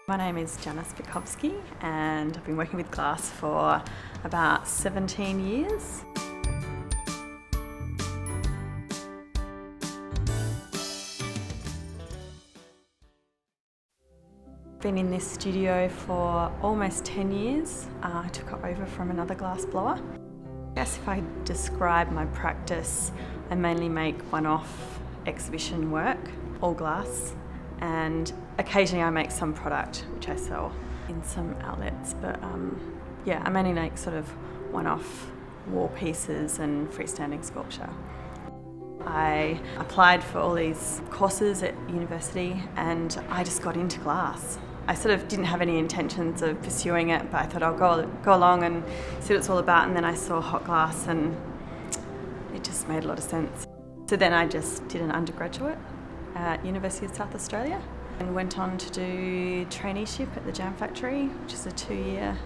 My name is Janice Vitkovsky and I've been working with glass for about 17 years. Been in this studio for almost 10 years. I took it over from another glass blower. I guess if I describe my practice, I mainly make one-off exhibition work, all glass, and occasionally I make some product which I sell in some outlets, but yeah, I mainly make sort of one-off wall pieces and freestanding sculpture. I applied for all these courses at university and I just got into glass. I sort of didn't have any intentions of pursuing it, but I thought I'll go along and see what it's all about, and then I saw hot glass and it just made a lot of sense. So then I just did an undergraduate at University of South Australia and went on to do traineeship at the Jam Factory, which is a 2-year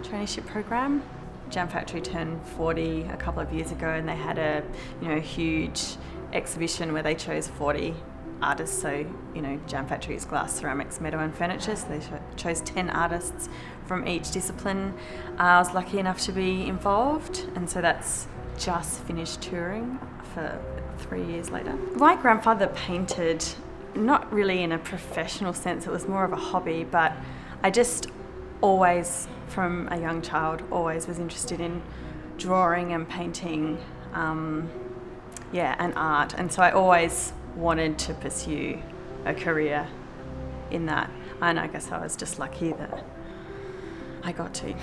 traineeship program. Jam Factory turned 40 a couple of years ago and they had a huge exhibition where they chose 40 artists. So Jam Factory is glass, ceramics, metal and furniture, so they chose 10 artists from each discipline. I was lucky enough to be involved, and so that's just finished touring for 3 years later. My grandfather painted, not really in a professional sense, it was more of a hobby, but I just always, from a young child, always was interested in drawing and painting, and art, and so I always wanted to pursue a career in that, and I guess I was just lucky that I got to.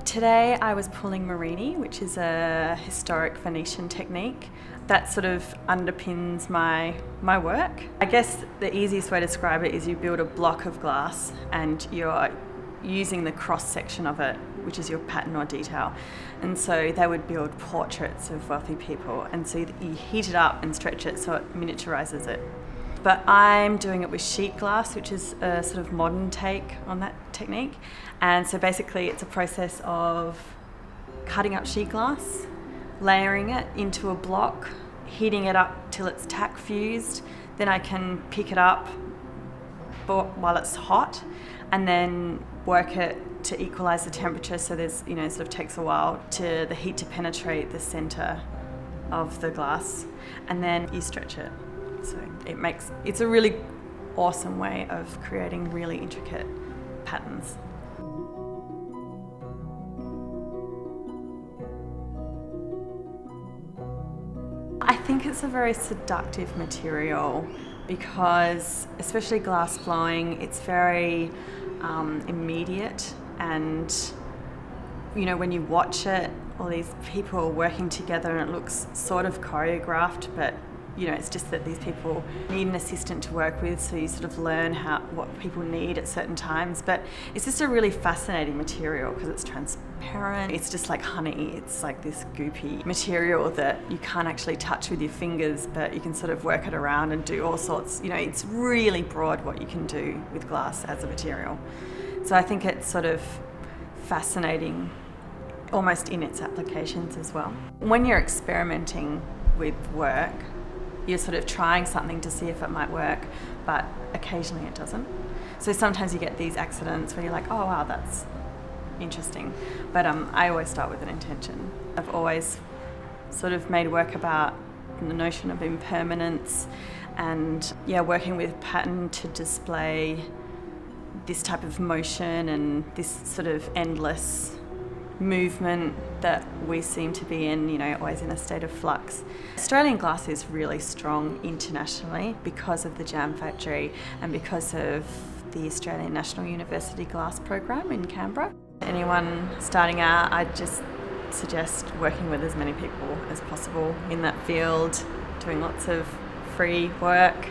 Today I was pulling Marini, which is a historic Venetian technique that sort of underpins my work. I guess the easiest way to describe it is you build a block of glass and you're using the cross section of it, which is your pattern or detail. And so they would build portraits of wealthy people, and so you heat it up and stretch it so it miniaturizes it. But I'm doing it with sheet glass, which is a sort of modern take on that technique. And so basically it's a process of cutting up sheet glass, layering it into a block, heating it up till it's tack fused. Then I can pick it up while it's hot and then work it to equalize the temperature, so there's sort of takes a while to the heat to penetrate the center of the glass, and then you stretch it. So it's a really awesome way of creating really intricate patterns. I think it's a very seductive material because, especially glass blowing, it's very immediate, and when you watch it, all these people working together and it looks sort of choreographed, but it's just that these people need an assistant to work with, so you sort of learn what people need at certain times. But it's just a really fascinating material because it's transparent. It's just like honey. It's like this goopy material that you can't actually touch with your fingers, but you can sort of work it around and do all sorts. It's really broad what you can do with glass as a material. So I think it's sort of fascinating almost in its applications as well. When you're experimenting with work, you're sort of trying something to see if it might work, but occasionally it doesn't. So sometimes you get these accidents where you're like, oh wow, that's interesting. But I always start with an intention. I've always sort of made work about the notion of impermanence and working with pattern to display this type of motion and this sort of endless movement that we seem to be in, always in a state of flux. Australian glass is really strong internationally because of the Jam Factory and because of the Australian National University Glass Program in Canberra. Anyone starting out, I'd just suggest working with as many people as possible in that field, doing lots of free work,